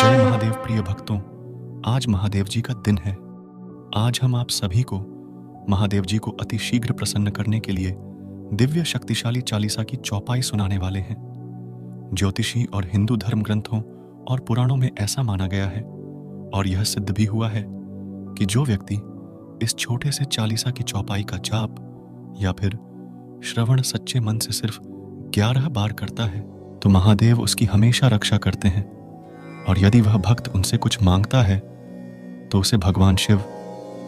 जय महादेव प्रिय भक्तों, आज महादेव जी का दिन है। आज हम आप सभी को महादेव जी को अति शीघ्र प्रसन्न करने के लिए दिव्य शक्तिशाली चालीसा की चौपाई सुनाने वाले हैं। ज्योतिषी और हिंदू धर्म ग्रंथों और पुराणों में ऐसा माना गया है और यह सिद्ध भी हुआ है कि जो व्यक्ति इस छोटे से चालीसा की चौपाई का जाप या फिर श्रवण सच्चे मन से सिर्फ 11 बार करता है तो महादेव उसकी हमेशा रक्षा करते हैं। और यदि वह भक्त उनसे कुछ मांगता है तो उसे भगवान शिव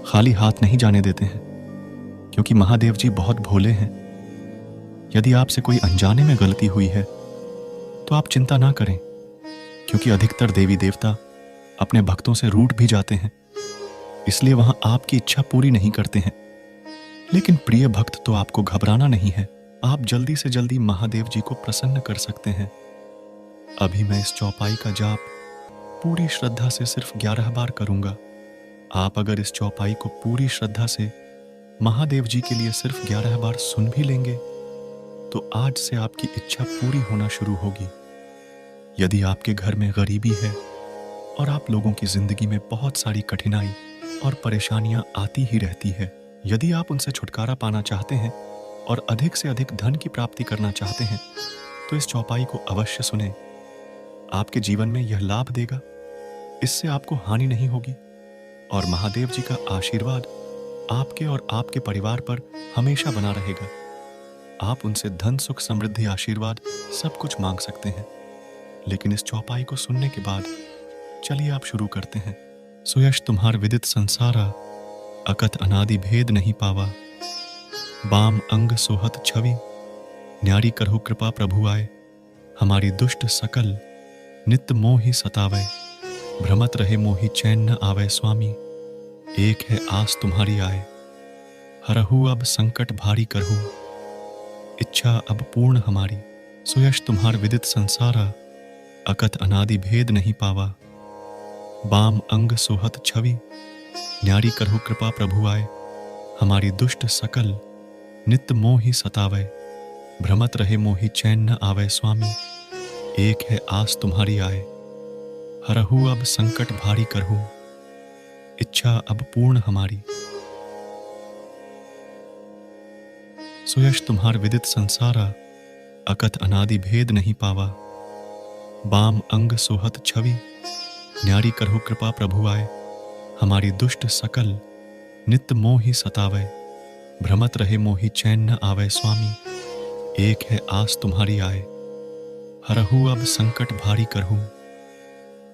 खाली हाथ नहीं जाने देते हैं, क्योंकि महादेव जी बहुत भोले हैं। यदि आपसे कोई अनजाने में गलती हुई है तो आप चिंता ना करें, क्योंकि अधिकतर देवी देवता अपने भक्तों से रूठ भी जाते हैं, इसलिए वहां आपकी इच्छा पूरी नहीं करते हैं। लेकिन प्रिय भक्त तो आपको घबराना नहीं है, आप जल्दी से जल्दी महादेव जी को प्रसन्न कर सकते हैं। अभी मैं इस चौपाई का जाप पूरी श्रद्धा से सिर्फ 11 बार करूंगा। आप अगर इस चौपाई को पूरी श्रद्धा से महादेव जी के लिए सिर्फ 11 बार सुन भी लेंगे तो आज से आपकी इच्छा पूरी होना शुरू होगी। यदि आपके घर में गरीबी है और आप लोगों की जिंदगी में बहुत सारी कठिनाई और परेशानियां आती ही रहती है, यदि आप उनसे छुटकारा पाना चाहते हैं और अधिक से अधिक धन की प्राप्ति करना चाहते हैं तो इस चौपाई को अवश्य सुनें। आपके जीवन में यह लाभ देगा, इससे आपको हानि नहीं होगी और महादेव जी का आशीर्वाद आपके और आपके परिवार पर हमेशा बना रहेगा। आप उनसे धन सुख समृद्धि आशीर्वाद सब कुछ मांग सकते हैं। लेकिन इस चौपाई को सुनने के बाद चलिए आप शुरू करते हैं। सुयश तुम्हार विदित संसारा, अकथ अनादि भेद नहीं पावा। बाम अंग सोहत छवि, न्यारी करहु कृपा प्रभु आए। हमारी दुष्ट सकल नित्य मोहि सतावे। भ्रमत रहे मोहि चैन न आवे स्वामी। एक है आस तुम्हारी आए। हरहु अब संकट भारी करहु, इच्छा अब पूर्ण हमारी। सुयश तुम्हार विदित संसारा, अकथ अनादि भेद नहीं पावा। बाम अंग सोहत छवि, न्यारी करहु कृपा प्रभु आए। हमारी दुष्ट सकल नित्य मोहि सतावे। भ्रमत रहे मोहि चैन न आवे स्वामी। एक है आस तुम्हारी आए। हरहु अब संकट भारी करहु, इच्छा अब पूर्ण हमारी। सुयश तुम्हार विदित संसारा, अकथ अनादि भेद नहीं पावा। बाम अंग सोहत छवि, न्यारी करहु कृपा प्रभु आए। हमारी दुष्ट सकल नित्य मोहि सतावे। भ्रमत रहे मोहि चैन न आवे स्वामी। एक है आस तुम्हारी आए। हरहु अब संकट भारी करहु,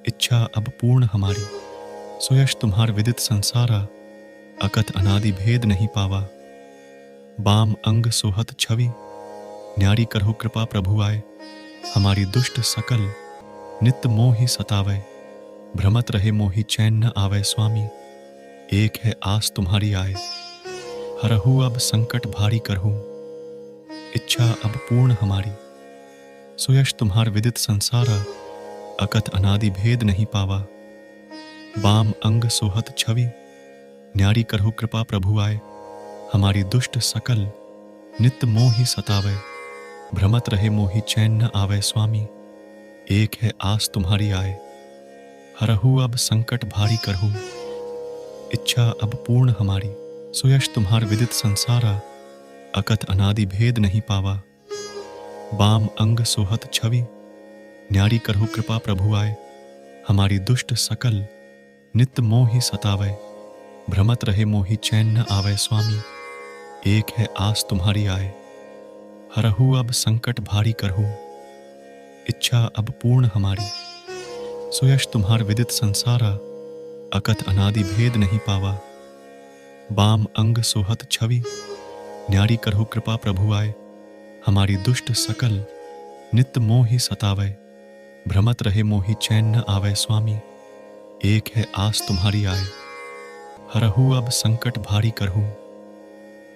इच्छा अब पूर्ण हमारी। सुयश तुम्हार विदित संसारा, अकथ अनादि भेद नहीं पावा। बाम अंग सोहत छवि, न्यारी करहु कृपा प्रभु आए। हमारी दुष्ट सकल नित्य मोहि सतावे। भ्रमत रहे मोहि चैन न आवे स्वामी। एक है आस तुम्हारी आए। हरहु अब संकट भारी करहु, इच्छा अब पूर्ण हमारी। सुयश तुम्हार विदित संसारा, अकथ अनादि भेद नहीं पावा। बाम अंग सोहत छवि, न्यारी करहु कृपा प्रभु आए। हमारी दुष्ट सकल नित्य मोहि सतावे। भ्रमत रहे मोहि चैन न आवे स्वामी। एक है आस तुम्हारी आए। हरहु अब संकट भारी करहु, इच्छा अब पूर्ण हमारी। सुयश तुम्हार विदित संसारा, अकथ अनादि भेद नहीं पावा। बाम अंग सोहत छवि, न्यारी करहु कृपा प्रभु आए। हमारी दुष्ट सकल नित्य मोहि सतावे। भ्रमत रहे मोहि चैन न आवे स्वामी। एक है आस तुम्हारी आए। हरहु अब संकट भारी करहु, इच्छा अब पूर्ण हमारी। सुयश तुम्हार विदित संसारा, अकथ अनादि भेद नहीं पावा। बाम अंग सोहत छवि, न्यारी करहु कृपा प्रभु आए। हमारी दुष्ट सकल नित्य मोहि सतावे। भ्रमत रहे मोहि चैन न आवे स्वामी। एक है आस तुम्हारी आए। हरहु अब संकट भारी करहु,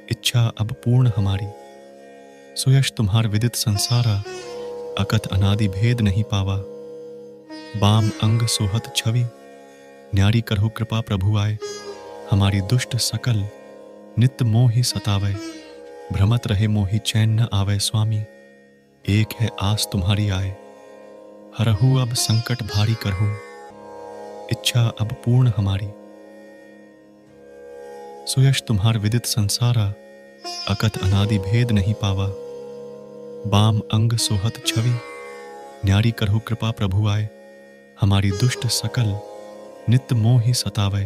इच्छा अब पूर्ण हमारी। सुयश तुम्हार विदित संसारा, अकथ अनादि भेद नहीं पावा। बाम अंग सोहत छवि, न्यारी करहु कृपा प्रभु आए। हमारी दुष्ट सकल नित्य मोहि सतावे। भ्रमत रहे मोहि चैन न आवे स्वामी। एक है आस तुम्हारी आए। हरहु अब संकट भारी करहु, इच्छा अब पूर्ण हमारी। सुयश तुम्हार विदित संसारा, अकथ अनादि भेद नहीं पावा। बाम अंग सोहत छवि, न्यारी करहु कृपा प्रभु आए। हमारी दुष्ट सकल नित्य मोहि सतावे।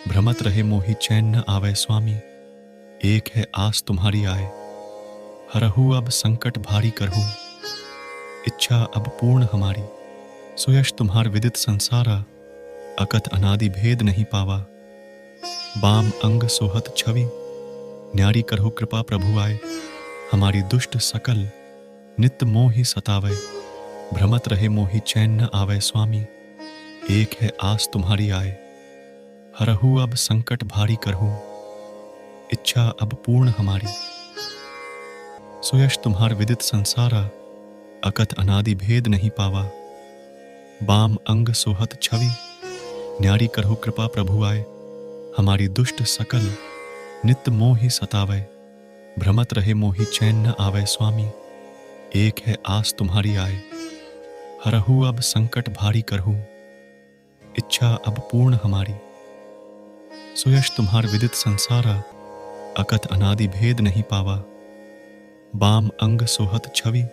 भ्रमत रहे मोहि चैन न आवे स्वामी। एक है आस तुम्हारी आए, हरहु अब संकट भारी करहु। इच्छा अब पूर्ण हमारी। सुयश तुम्हार विदित संसारा, अकथ अनादि भेद नहीं पावा। बाम अंग सोहत छवि, न्यारी करहु कृपा प्रभु आए। हमारी दुष्ट सकल नित्य मोहि सतावे। भ्रमत रहे मोहि चैन न आवे स्वामी। एक है आस तुम्हारी आए, हरहु अब संकट भारी करहु। इच्छा अब पूर्ण हमारी। सुयश तुम्हार विदित संसारा, अकथ अनादि भेद नहीं पावा। बाम अंग सोहत छवि, न्यारी करहु कृपा प्रभु आए। हमारी दुष्ट सकल नित्य मोहि सतावे। भ्रमत रहे मोहि चैन न आवे स्वामी। एक है आस तुम्हारी आए, हरहु अब संकट भारी करहु। इच्छा अब पूर्ण हमारी। सुयश तुम्हार विदित संसारा, अकथ अनादि भेद नहीं पावा। बाम अंग सोहत छवि,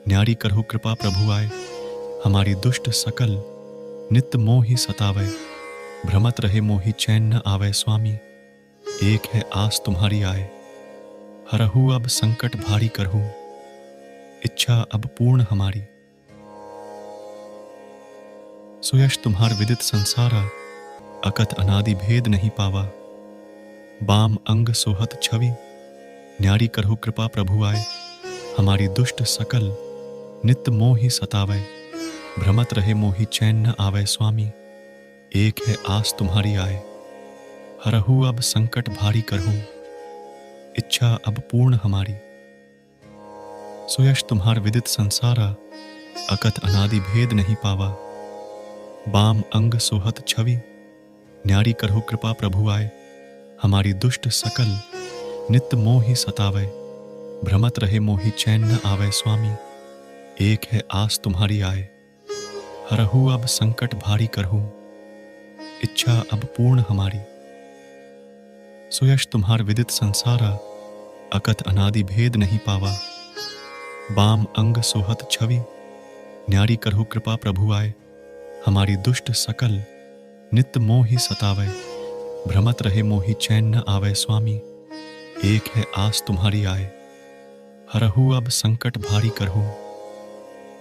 न्यारी करहु कृपा प्रभु आए। हमारी दुष्ट सकल नित्य मोहि सतावे। भ्रमत रहे मोहि चैन न आवे स्वामी। एक है आस तुम्हारी आए, हरहु अब संकट भारी करहु। इच्छा अब पूर्ण हमारी। सुयश तुम्हार विदित संसारा, अकथ अनादि भेद नहीं पावा। बाम अंग सोहत छवि, न्यारी करहु कृपा प्रभु आए। हमारी दुष्ट सकल नित्य मोहि सतावे। भ्रमत रहे मोहि चैन न आवे स्वामी। एक है आस तुम्हारी आए, हरहु अब संकट भारी करहु। इच्छा अब पूर्ण हमारी। सुयश तुम्हार विदित संसारा, अकथ अनादि भेद नहीं पावा। बाम अंग सोहत छवि, न्यारी करहु कृपा प्रभु आए। हमारी दुष्ट सकल नित्य मोहि सतावे। भ्रमत रहे मोहि चैन न आवे स्वामी। एक है आस तुम्हारी आए, हरहु अब संकट भारी करहु। इच्छा अब पूर्ण हमारी। सुयश तुम्हार विदित संसारा, अकथ अनादि भेद नहीं पावा। बाम अंग सोहत छवि, न्यारी करहु कृपा प्रभु आए। हमारी दुष्ट सकल नित्य मोहि सतावे। भ्रमत रहे मोहि चैन न आवे स्वामी। एक है आस तुम्हारी आए, हरहु अब संकट भारी करहु।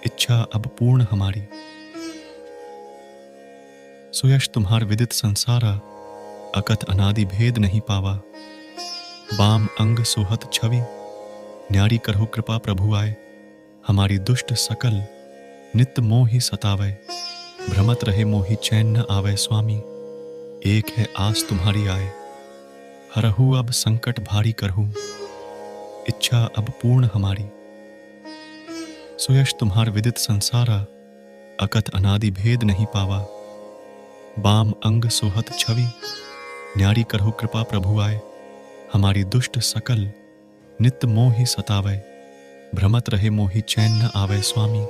इच्छा अब पूर्ण हमारी। सुयश तुम्हार विदित संसारा, अकथ अनादि भेद नहीं पावा। बाम अंग सोहत छवि, न्यारी करहु कृपा प्रभु आए। हमारी दुष्ट सकल नित्य मोहि सतावे। भ्रमत रहे मोहि चैन न आवे स्वामी। एक है आस तुम्हारी आए, हरहु अब संकट भारी करहु। इच्छा अब पूर्ण हमारी। सुयश तुम्हार विदित संसारा, अकथ अनादि भेद नहीं पावा। बाम अंग सोहत छवि, न्यारी करहु कृपा प्रभु आए। हमारी दुष्ट सकल नित्य मोहि सतावे। भ्रमत रहे मोहि चैन न आवे स्वामी।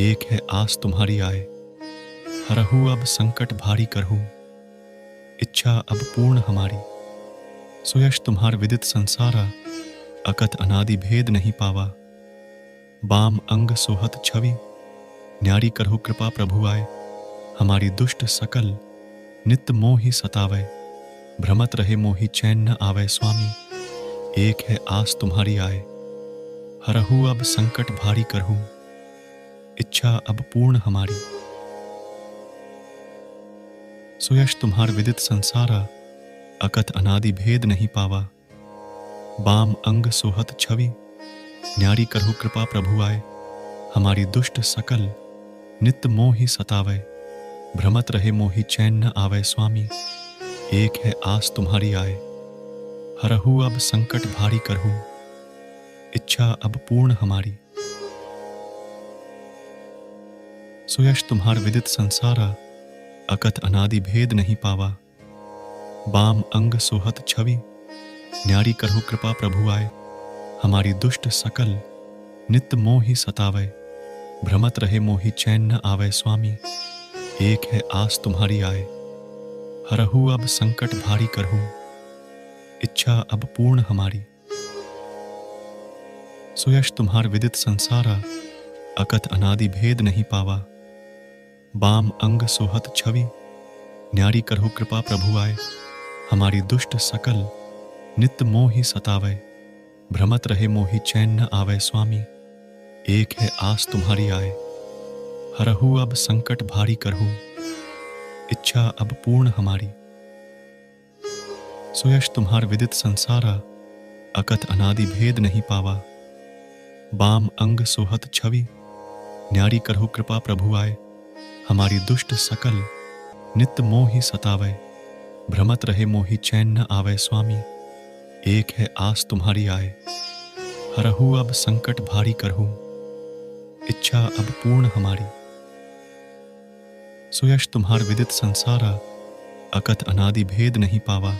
एक है आस तुम्हारी आए, हरहु अब संकट भारी करहु। इच्छा अब पूर्ण हमारी। सुयश तुम्हार विदित संसारा, अकथ अनादि भेद नहीं पावा। बाम अंग सोहत छवि, न्यारी करहु कृपा प्रभु आए। हमारी दुष्ट सकल नित्य मोहि सतावे। भ्रमत रहे मोहि चैन न आवे स्वामी। एक है आस तुम्हारी आए, हरहु अब संकट भारी करहु। इच्छा अब पूर्ण हमारी। सुयश तुम्हार विदित संसारा, अकथ अनादि भेद नहीं पावा। बाम अंग सोहत छवि, न्यारी करहु कृपा प्रभु आए। हमारी दुष्ट सकल नित्य मोहि सतावे। भ्रमत रहे मोहि चैन न आवे स्वामी। एक है आस तुम्हारी आए, हरहु अब संकट भारी करहु। इच्छा अब पूर्ण हमारी। सुयश तुम्हार विदित संसारा, अकथ अनादि भेद नहीं पावा। बाम अंग सोहत छवि, न्यारी करहु कृपा प्रभु आए। हमारी दुष्ट सकल नित्य मोहि सतावे। भ्रमत रहे मोहि चैन न आवे स्वामी। एक है आस तुम्हारी आए, हरहु अब संकट भारी करहूं, इच्छा अब पूर्ण हमारी। सुयश तुम्हार विदित संसारा, अकथ अनादि भेद नहीं पावा। बाम अंग सोहत छवि, न्यारी करहु कृपा प्रभु आए। हमारी दुष्ट सकल नित मोहि सतावै, भ्रमत रहे मोहि चैन न आवे स्वामी। एक है आस तुम्हारी आए, हरहु अब संकट भारी करहूं, इच्छा अब पूर्ण हमारी। सुयश तुम्हार विदित संसारा, अकथ अनादि भेद नहीं पावा। बाम अंग सोहत छवि, न्यारी करहु कृपा प्रभु आए। हमारी दुष्ट सकल नित मोहि सतावै, भ्रमत रहे मोहि चैन न आवे स्वामी। एक है आस तुम्हारी आए, हरहु अब संकट भारी करहूं, इच्छा अब पूर्ण हमारी। सुयश तुम्हार विदित संसारा, अकथ अनादि भेद नहीं पावा।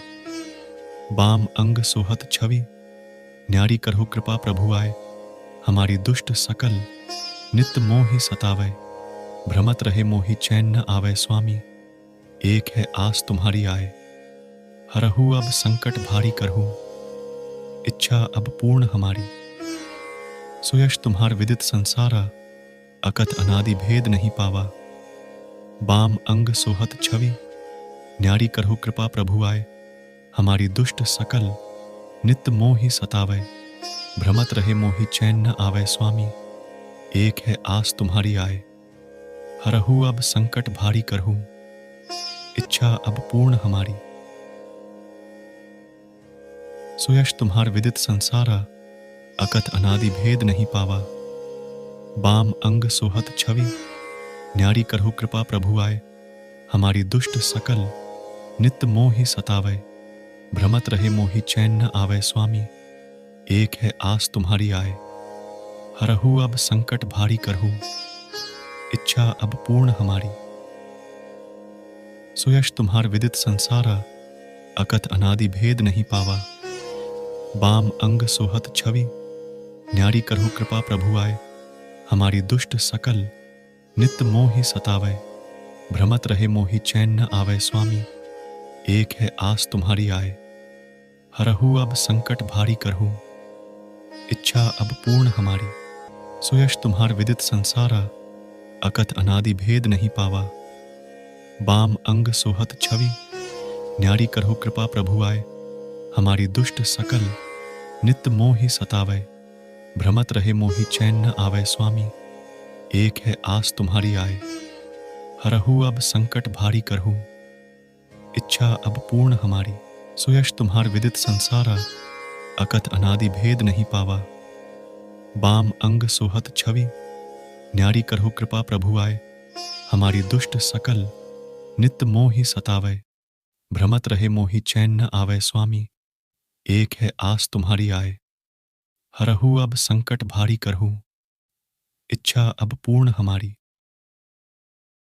बाम अंग सोहत छवि, न्यारी करहु कृपा प्रभु आए। हमारी दुष्ट सकल नित मोहि सतावै, भ्रमत रहे मोहि चैन न आवे स्वामी। एक है आस तुम्हारी आए, हरहु अब संकट भारी करहूं, इच्छा अब पूर्ण हमारी। सुयश तुम्हार विदित संसारा, अकथ अनादि भेद नहीं पावा। बाम अंग सोहत छवि, न्यारी करहु कृपा प्रभु आए। हमारी दुष्ट सकल नित मोहि सतावै, भ्रमत रहे मोहि चैन न आवे स्वामी। एक है आस तुम्हारी आए, हरहु अब संकट भारी करहूं, इच्छा अब पूर्ण हमारी। सुयश तुम्हार विदित संसारा, अकथ अनादि भेद नहीं पावा। बाम अंग सोहत छवि, न्यारी करहु कृपा प्रभु आए। हमारी दुष्ट सकल नित मोहि सतावै, भ्रमत रहे मोहि चैन न आवे स्वामी। एक है आस तुम्हारी आए, हरहु अब संकट भारी करहूं, इच्छा अब पूर्ण हमारी। सुयश तुम्हार विदित संसारा, अकथ अनादि भेद नहीं पावा। बाम अंग सोहत छवि, न्यारी करहु कृपा प्रभु आए। हमारी दुष्ट सकल नित मोहि सतावै, भ्रमत रहे मोहि चैन न आवे स्वामी। एक है आस तुम्हारी आए, हरहु अब संकट भारी करहूं, इच्छा अब पूर्ण हमारी। सुयश तुम्हार विदित संसारा, अकथ अनादि भेद नहीं पावा। बाम अंग सोहत छवि, न्यारी करहु कृपा प्रभु आए। हमारी दुष्ट सकल नित मोहि सतावै, भ्रमत रहे मोहि चैन न आवे स्वामी। एक है आस तुम्हारी आए, हरहु अब संकट भारी करहूं, इच्छा अब पूर्ण हमारी। सुयश तुम्हार विदित संसारा, अकथ अनादि भेद नहीं पावा। बाम अंग सोहत छवि, न्यारी करहु कृपा प्रभु आए। हमारी दुष्ट सकल नित मोहि सतावै, भ्रमत रहे मोहि चैन न आवे स्वामी। एक है आस तुम्हारी आए, हरहु अब संकट भारी करहूं, इच्छा अब पूर्ण हमारी।